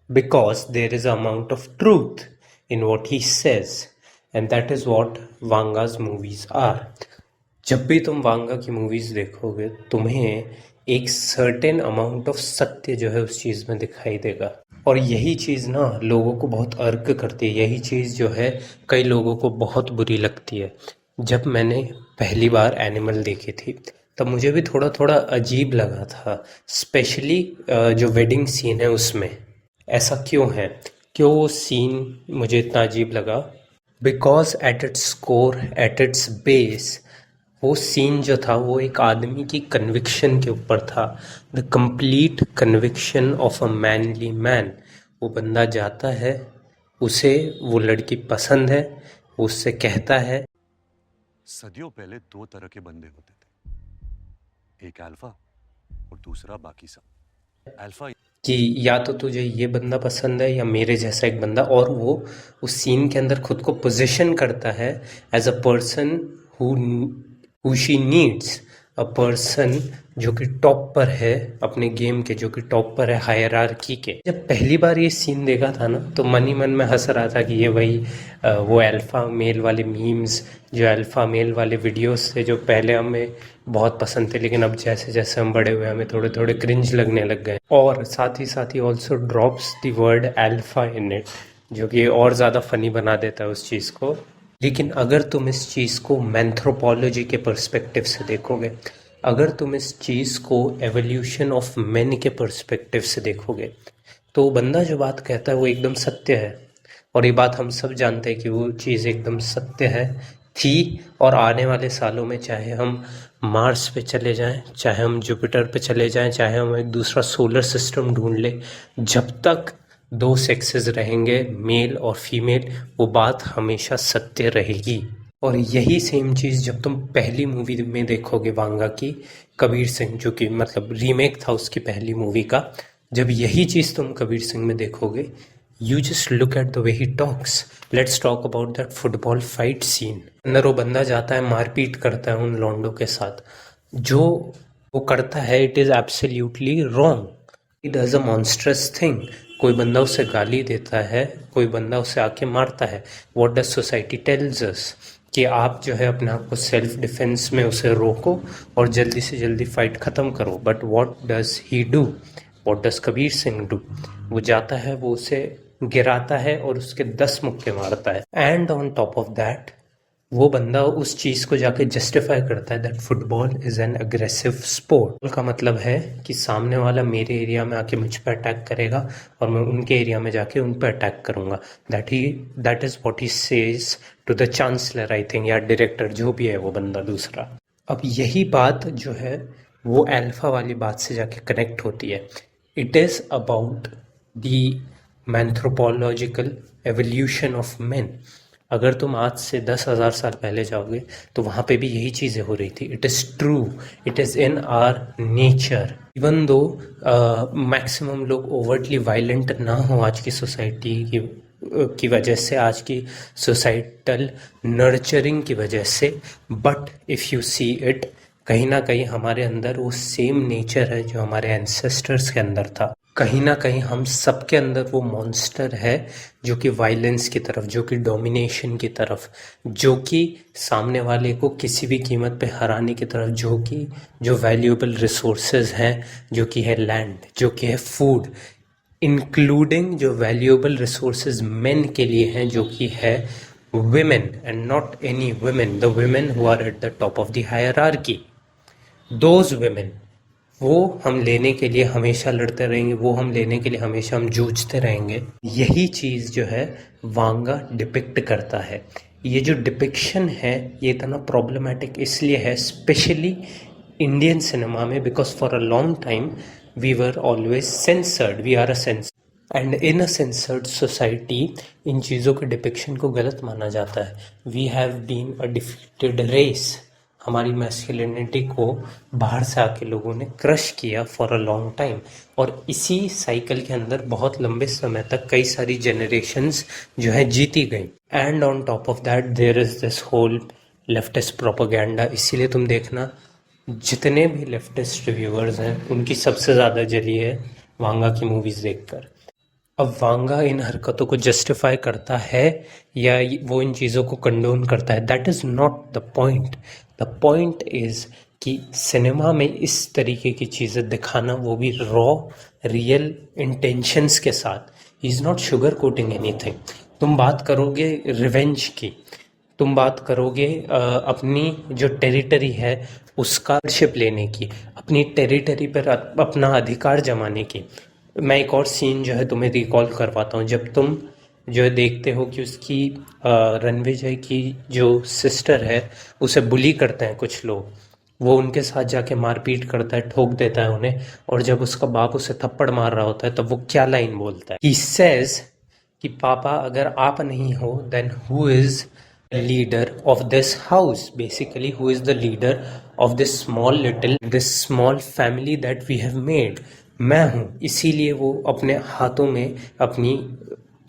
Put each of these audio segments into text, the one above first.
because there is an amount of truth in what he says, and that is what Vanga's movies are. जब भी तुम वांगा की movies देखोगे तुम्हें एक सर्टेन अमाउंट ऑफ सत्य जो है उस चीज में दिखाई देगा, और यही चीज ना लोगों को बहुत अर्क करती है। यही चीज जो है कई लोगों को बहुत बुरी लगती है। जब मैंने पहली बार एनिमल देखी थी तब मुझे भी थोड़ा थोड़ा अजीब लगा था, स्पेशली जो वेडिंग सीन है उसमें। ऐसा क्यों है, क्यों वो सीन मुझे इतना अजीब लगा? Because at its core, at its base, वो सीन जो था वो एक आदमी की कन्विक्शन के ऊपर था। The complete conviction of a manly man. वो बंदा जाता है, उसे वो लड़की पसंद है, वो उससे कहता है। सदियों पहले दो तरह के बंदे होते थे, एक अल्फा और दूसरा बाकी सब। अल्फा कि या तो तुझे ये बंदा पसंद है या मेरे जैसा एक बंदा, और वो उस सीन के अंदर खुद को पोजीशन करता है as a person who she needs, a person जो कि टॉप पर है अपने गेम के, जो कि टॉप पर है हायरार्की के। जब पहली बार ये सीन देखा था ना तो मन ही मन में हंस रहा था कि ये वही वो अल्फा मेल वाले मीम्स, जो अल्फा मेल वाले वीडियोस थे जो पहले हमें बहुत पसंद थे, लेकिन अब जैसे जैसे हम बड़े हुए हमें थोड़े थोड़े क्रिंज लगने लग गए। और साथ he also drops the word alpha in it, जो कि और ज़्यादा फनी बना देता है उस चीज़ को। लेकिन अगर तुम इस चीज़ को मैंथ्रोपोलॉजी के पर्सपेक्टिव से देखोगे, अगर तुम इस चीज़ को एवोल्यूशन ऑफ मैन के पर्सपेक्टिव से देखोगे, तो बंदा जो बात कहता है वो एकदम सत्य है। और ये बात हम सब जानते हैं कि वो चीज़ एकदम सत्य है, थी, और आने वाले सालों में चाहे हम मार्स पे चले जाएं, चाहे हम जुपिटर पे चले जाएं, चाहे हम एक दूसरा सोलर सिस्टम ढूंढ लें, जब तक दो सेक्सेस रहेंगे, मेल और फीमेल, वो बात हमेशा सत्य रहेगी। और यही सेम चीज़ जब तुम पहली मूवी में देखोगे वांगा की, कबीर सिंह, जो कि मतलब रीमेक था उसकी पहली मूवी का, जब यही चीज़ तुम कबीर सिंह में देखोगे, you just look at the way he talks. Let's talk about that football fight scene. अंदर वो बंदा जाता है, मारपीट करता है उन लॉन्डो के साथ। जो वो करता है it is absolutely wrong, it does a monstrous thing. कोई बंदा उसे गाली देता है, कोई बंदा उसे आके मारता है। What does society tells us कि आप जो है अपने आप को सेल्फ डिफेंस में उसे रोको और जल्दी से जल्दी फाइट ख़त्म करो। But what does he do, what does Kabir Singh do? वो जाता है, वो उसे गिराता है और उसके 10 मुक्के मारता है। And on top of that वो बंदा उस चीज़ को जाके जस्टिफाई करता है that football is an aggressive sport. का मतलब है कि सामने वाला मेरे एरिया में आके मुझ पर अटैक करेगा और मैं उनके एरिया में जाके उन पर अटैक करूंगा। That is what he says to the chancellor, I think, या डायरेक्टर, जो भी है वो बंदा दूसरा। अब यही बात जो है वो अल्फा वाली बात से जाके कनेक्ट होती है। It is about the manthropological evolution of man. अगर तुम आज से 10,000 साल पहले जाओगे तो वहाँ पे भी यही चीज़ें हो रही थी। It is true, it is in our nature. Even though maximum लोग ओवर्टली वायलेंट ना हो आज की सोसाइटी की वजह से, आज की सोसाइटल नर्चरिंग की वजह से, but if you see it, कहीं ना कहीं हमारे अंदर वो सेम नेचर है जो हमारे एंसेस्टर्स के अंदर था। कहीं ना कहीं हम सबके अंदर वो मॉन्स्टर है जो कि वायलेंस की तरफ, जो कि डोमिनेशन की तरफ, जो कि सामने वाले को किसी भी कीमत पे हराने की तरफ, जो वैल्यूएबल रिसोर्सेज हैं, जो कि है लैंड, जो कि है फूड, इंक्लूडिंग जो वैल्यूएबल रिसोर्सेज मेन के लिए हैं, जो कि है women and not any women, the women who are at the top of the hierarchy, those women, वो हम लेने के लिए हमेशा लड़ते रहेंगे, वो हम लेने के लिए हमेशा हम जूझते रहेंगे। यही चीज़ जो है वांगा डिपिक्ट करता है। ये जो डिपिक्शन है ये इतना प्रॉब्लमेटिक इसलिए है, स्पेशली इंडियन सिनेमा में, because for a long time we were always censored, we are a censored, and in a censored society इन चीज़ों के डिपिक्शन को गलत माना जाता है। We have been a defeated race. हमारी मैस्कुलिनिटी को बाहर से आके लोगों ने क्रश किया फॉर अ लॉन्ग टाइम, और इसी साइकिल के अंदर बहुत लंबे समय तक कई सारी जनरेशन्स जो है जीती गई। And on top of that there is this whole leftist propaganda. इसीलिए तुम देखना जितने भी लेफ्टिस्ट रिव्यूअर्स हैं उनकी सबसे ज़्यादा जली है वांगा की मूवीज देखकर। अब वांगा इन हरकतों को जस्टिफाई करता है या वो इन चीज़ों को कंडोन करता है, that is not the point. The point is कि सिनेमा में इस तरीके की चीज़ें दिखाना, वो भी रॉ रियल इंटेंशंस के साथ। He is not sugar coating anything. तुम बात करोगे रिवेंज की, तुम बात करोगे अपनी जो टेरिटरी है उसका शिप लेने की, अपनी टेरिटरी पर अपना अधिकार जमाने की। मैं एक और सीन जो है तुम्हें रिकॉल करवाता हूँ। जब तुम जो है देखते हो कि उसकी रणविजय की जो सिस्टर है उसे बुली करते हैं कुछ लोग, वो उनके साथ जाके मारपीट करता है, ठोक देता है उन्हें, और जब उसका बाप उसे थप्पड़ मार रहा होता है तब वो क्या लाइन बोलता है? ही सेज कि पापा अगर आप नहीं हो then who is leader of this house, basically who is the leader of this small family that we have made? मैं हूँ। इसीलिए वो अपने हाथों में अपनी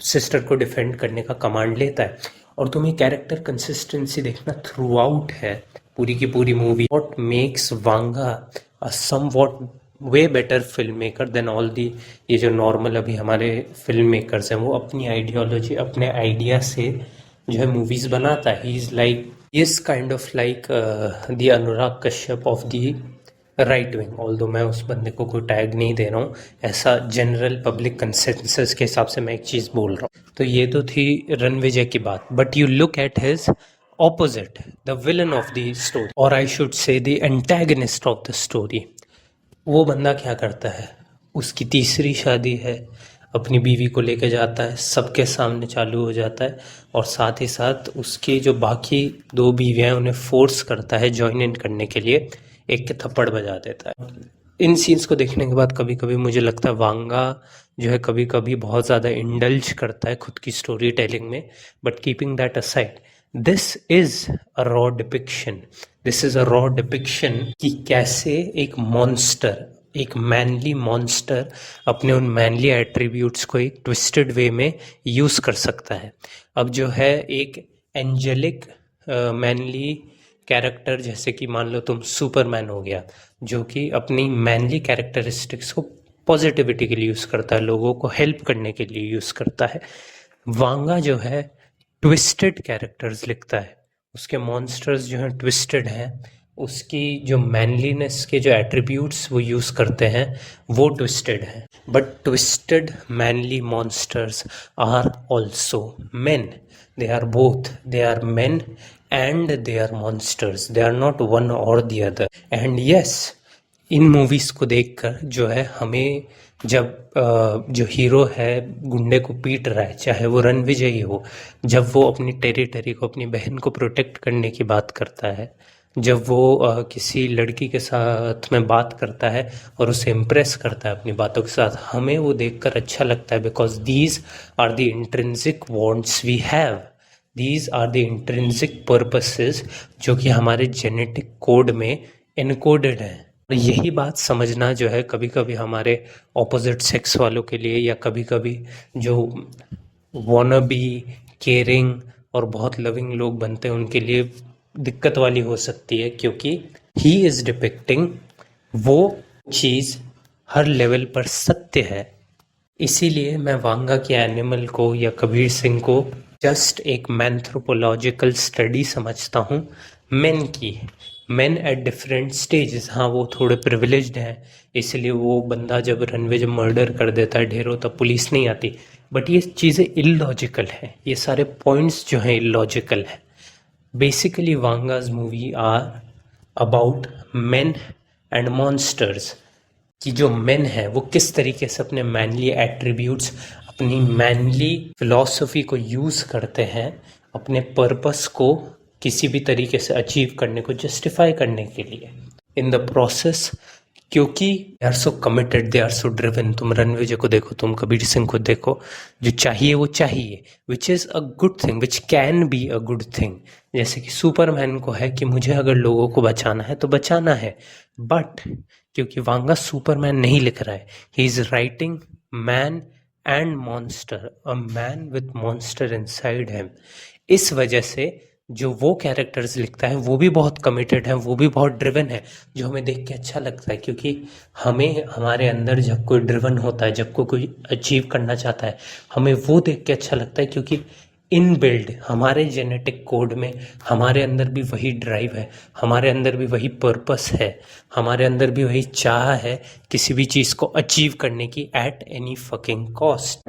सिस्टर को डिफेंड करने का कमांड लेता है। और तुम्हें कैरेक्टर कंसिस्टेंसी देखना थ्रू आउट है पूरी की पूरी movie. What makes Vanga a somewhat way better film maker than all the, ये जो नॉर्मल अभी हमारे फिल्म मेकर्स हैं, वो अपनी आइडियोलॉजी, अपने आइडिया से जो है मूवीज बनाता है। He is like, is kind of like the Anurag Kashyap of the right wing. Although मैं उस बंदे को कोई टैग नहीं दे रहा हूँ, ऐसा जनरल पब्लिक कंसेंसस के हिसाब से मैं एक चीज़ बोल रहा हूँ। तो ये तो थी रणविजय की बात, but you look at his opposite, the villain of the story, और I should say the antagonist of the story. वो बंदा क्या करता है? उसकी तीसरी शादी है, अपनी बीवी को लेके जाता है, सबके सामने चालू हो जाता है, और साथ ही साथ उसकी जो बाकी दो बीवियाँ हैं उन्हें फोर्स करता है ज्वाइन इन करने के लिए, एक के थप्पड़ बजा देता है। इन सीन्स को देखने के बाद कभी कभी मुझे लगता है वांगा जो है कभी कभी बहुत ज़्यादा इंडल्ज करता है खुद की स्टोरी टेलिंग में, but keeping that aside, this is a raw depiction. This is a raw depiction कि कैसे एक मॉन्स्टर, एक मैनली मॉन्स्टर अपने उन मैनली एट्रीब्यूट्स को एक ट्विस्टेड वे में यूज़ कर सकता है। अब जो है एक एंजेलिक मैनली कैरेक्टर, जैसे कि मान लो तुम सुपरमैन हो गया, जो कि अपनी मैनली कैरेक्टरिस्टिक्स को पॉजिटिविटी के लिए यूज़ करता है, लोगों को हेल्प करने के लिए यूज़ करता है। वांगा जो है ट्विस्टेड कैरेक्टर्स लिखता है, उसके मॉन्स्टर्स जो हैं ट्विस्टेड हैं, उसकी जो मैनलीनेस के जो एट्रीब्यूट्स वो यूज़ करते हैं वो ट्विस्टेड हैं। But twisted manly monsters are also men, they are both, they are men and they are monsters, they are not one or the other. And yes, इन मूवीज़ को देखकर जो है हमें जब जो हीरो है गुंडे को पीट रहा है, चाहे वो रणविजय ही हो, जब वो अपनी टेरिटरी को, अपनी बहन को प्रोटेक्ट करने की बात करता है, जब वो किसी लड़की के साथ में बात करता है और उसे इम्प्रेस करता है अपनी बातों के साथ, हमें वो देखकर अच्छा लगता है, because these are the intrinsic wants we have, these are the intrinsic purposes जो कि हमारे जेनेटिक कोड में इनकोडेड हैं। और यही बात समझना जो है कभी कभी हमारे ऑपोजिट सेक्स वालों के लिए, या कभी कभी जो वॉनबी केयरिंग और बहुत लविंग लोग बनते हैं उनके लिए दिक्कत वाली हो सकती है, क्योंकि ही इज डिपिक्टिंग वो चीज़ हर लेवल पर सत्य है। इसीलिए मैं वांगा के एनिमल को या कबीर सिंह को जस्ट एक मैंथ्रोपोलॉजिकल स्टडी समझता हूँ मेन की। मेन एट डिफरेंट स्टेजेस, हाँ वो थोड़े प्रिविलेज्ड हैं, इसलिए वो बंदा जब रनवे जब मर्डर कर देता है ढेरों, तब पुलिस नहीं आती, बट ये चीज़ें इलॉजिकल हैं, ये सारे पॉइंट्स जो हैं इलॉजिकल हैं। Basically Vanga's movie are about men and monsters, कि जो मेन है वो किस तरीके से अपने मैनली एट्रीब्यूट्स, अपनी मैनली फिलॉसफी को यूज़ करते हैं अपने पर्पस को किसी भी तरीके से अचीव करने को, जस्टिफाई करने के लिए इन द प्रोसेस, क्योंकि they are so committed, they are so driven. तुम रणविजय को देखो, तुम कबीर सिंह को देखो, जो चाहिए वो चाहिए, which is a good thing, which can be a good thing. जैसे कि सुपरमैन को है कि मुझे अगर लोगों को बचाना है तो बचाना है, बट क्योंकि वांगा सुपरमैन नहीं लिख रहा है, he is writing man and monster, a man with monster inside him. इस वजह से जो वो कैरेक्टर्स लिखता है वो भी बहुत कमिटेड है, वो भी बहुत ड्रिवन है, जो हमें देख के अच्छा लगता है। क्योंकि हमें हमारे अंदर जब कोई ड्रिवन होता है, जब कोई अचीव करना चाहता है, हमें वो देख के अच्छा लगता है। क्योंकि इन बिल्ड हमारे जेनेटिक कोड में हमारे अंदर भी वही ड्राइव है, हमारे अंदर भी वही पर्पस है, हमारे अंदर भी वही चाह है किसी भी चीज़ को अचीव करने की at any fucking cost.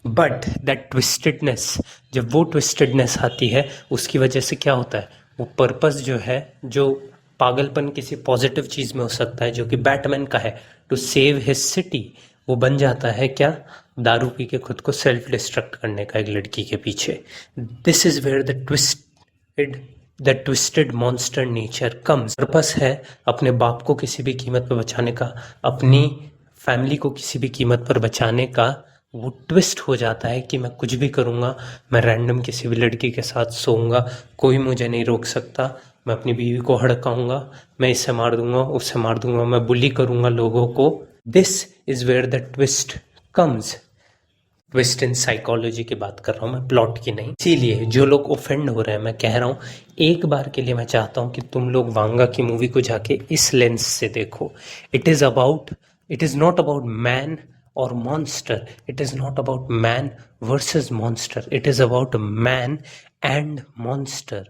But that twistedness, जब वो ट्विस्टेडनेस आती है, उसकी वजह से क्या होता है, वो पर्पस जो है, जो पागलपन किसी पॉजिटिव चीज़ में हो सकता है, जो कि बैटमैन का है, टू सेव हिज सिटी, वो बन जाता है क्या, दारू पी के खुद को सेल्फ डिस्ट्रक्ट करने का एक लड़की के पीछे। This is where the twisted monster nature comes. Purpose है अपने बाप को किसी भी कीमत पर बचाने का, अपनी फैमिली को किसी भी कीमत पर बचाने का। वो ट्विस्ट हो जाता है कि मैं कुछ भी करूँगा, मैं रैंडम किसी भी लड़की के साथ सोऊंगा, कोई मुझे नहीं रोक सकता, मैं अपनी बीवी को हड़काऊंगा, मैं इसे मार दूंगा, उसे मार दूंगा, मैं बुली करूंगा लोगों को। This is where the twist comes. Twist in psychology की बात कर रहा हूँ मैं, प्लॉट की नहीं। इसीलिए जो लोग ऑफेंड हो रहे हैं, मैं कह रहा हूँ एक बार के लिए मैं चाहता हूँ कि तुम लोग वांगा की मूवी को जाके इस लेंस से देखो। It is not about man or monster. It is not about man versus monster. It is about man and monster.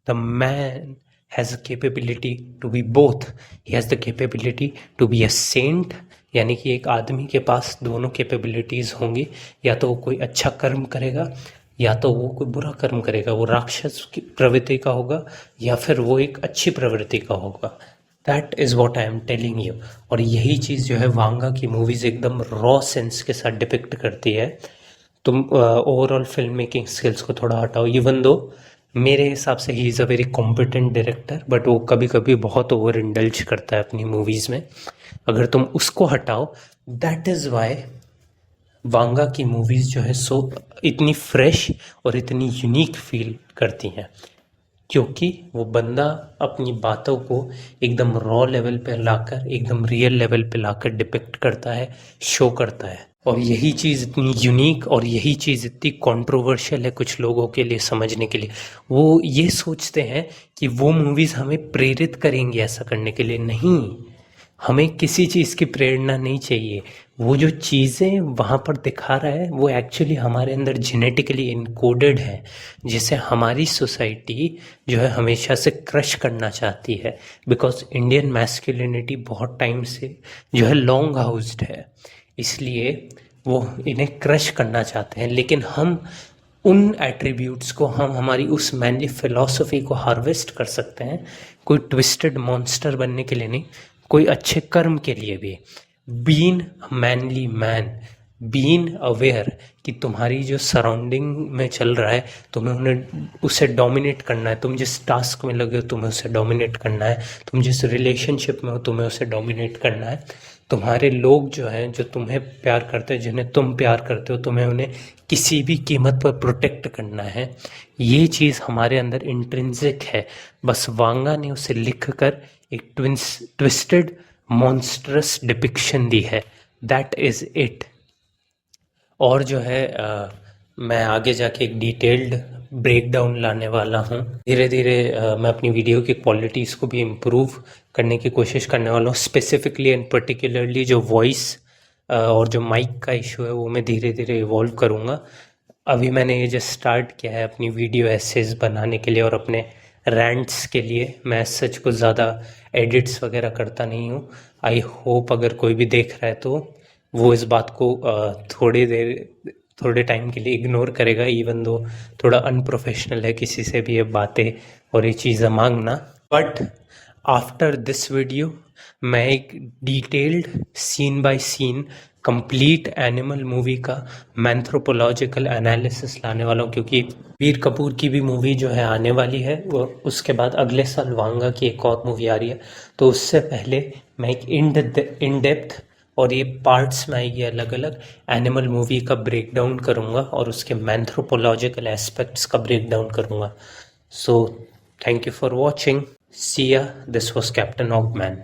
The man has a capability to be both. He has the capability to be a saint, यानी कि एक आदमी के पास दोनों capabilities होंगी। या तो वो कोई अच्छा कर्म करेगा, या तो वो कोई बुरा कर्म करेगा, वो राक्षस की प्रवृत्ति का होगा, या फिर वो एक अच्छी प्रवृत्ति का होगा। That is what I am telling you. और यही चीज़ जो है वांगा की मूवीज़ एकदम रॉ सेंस के साथ डिपिक्ट करती है। तुम ओवरऑल फिल्म मेकिंग स्किल्स को थोड़ा हटाओ, इवन दो मेरे हिसाब से he is a very competent director, but वो कभी कभी बहुत ओवर इंडल्ज करता है अपनी मूवीज़ में। अगर तुम उसको हटाओ, दैट इज़ वाई वांगा की मूवीज़ जो है सो इतनी फ्रेश और इतनी यूनिक फील करती हैं, क्योंकि वो बंदा अपनी बातों को एकदम रॉ लेवल पे लाकर, एकदम रियल लेवल पे लाकर डिपिक्ट करता है, शो करता है। और यही चीज़ इतनी यूनिक और यही चीज़ इतनी कंट्रोवर्शियल है कुछ लोगों के लिए समझने के लिए। वो ये सोचते हैं कि वो मूवीज़ हमें प्रेरित करेंगी ऐसा करने के लिए। नहीं, हमें किसी चीज़ की प्रेरणा नहीं चाहिए। वो जो चीज़ें वहाँ पर दिखा रहा है वो एक्चुअली हमारे अंदर जेनेटिकली इनकोडेड है, जिसे हमारी सोसाइटी जो है हमेशा से क्रश करना चाहती है। बिकॉज इंडियन मैस्कुलिनिटी बहुत टाइम से जो है लॉन्ग हाउस्ड है, इसलिए वो इन्हें क्रश करना चाहते हैं। लेकिन हम उन एट्रीब्यूट्स को, हम हमारी उस मैनली फिलॉसफी को हार्वेस्ट कर सकते हैं, कोई ट्विस्टेड मॉन्स्टर बनने के लिए नहीं, कोई अच्छे कर्म के लिए भी। Been manly man, been aware कि तुम्हारी जो सराउंडिंग में चल रहा है तुम्हें उन्हें उसे डोमिनेट करना है। तुम जिस टास्क में लगे हो तुम्हें उसे डोमिनेट करना है, तुम जिस रिलेशनशिप में हो तुम्हें उसे डोमिनेट करना है। तुम्हारे लोग जो हैं, जो तुम्हें प्यार करते हैं, जिन्हें तुम प्यार करते हो, तुम्हें उन्हें किसी भी कीमत पर प्रोटेक्ट करना है। ये चीज़ हमारे अंदर इंट्रिंसिक है, बस वांगा ने उसे लिख कर एक ट्विस्टेड मॉन्स्ट्रस डिपिक्शन दी है। That is it. और जो है मैं आगे जाके एक डिटेल्ड ब्रेक डाउन लाने वाला हूँ। धीरे धीरे मैं अपनी वीडियो की क्वालिटीज़ को भी इम्प्रूव करने की कोशिश करने वाला हूँ। स्पेसिफिकली एंड पर्टिकुलरली जो वॉइस और जो माइक का इशू है वो मैं धीरे धीरे इवॉल्व करूँगा। अभी मैंने ये जो स्टार्ट किया है अपनी वीडियो एसेज बनाने के लिए और अपने रैंट्स के लिए। मैं सच को ज़्यादा एडिट्स वगैरह करता नहीं हूँ। आई होप अगर कोई भी देख रहा है तो वो इस बात को थोड़े टाइम के लिए इग्नोर करेगा, इवन दो थोड़ा अनप्रोफेशनल है किसी से भी ये बातें और ये चीज़ें मांगना। बट आफ्टर दिस वीडियो मैं एक detailed scene by scene complete animal movie का मैंथ्रोपोलॉजिकल एनालिसिस लाने वाला हूँ, क्योंकि वीर कपूर की भी मूवी जो है आने वाली है, वो उसके बाद अगले साल वांगा की एक और मूवी आ रही है। तो उससे पहले मैं एक इन डेप्थ और ये पार्ट्स में आएगी अलग अलग एनिमल मूवी का ब्रेक डाउन करूँगा और उसके मैंथ्रोपोलॉजिकल एस्पेक्ट्स का ब्रेक डाउन करूँगा। So thank you for watching. See ya, this was captain ऑगमैन।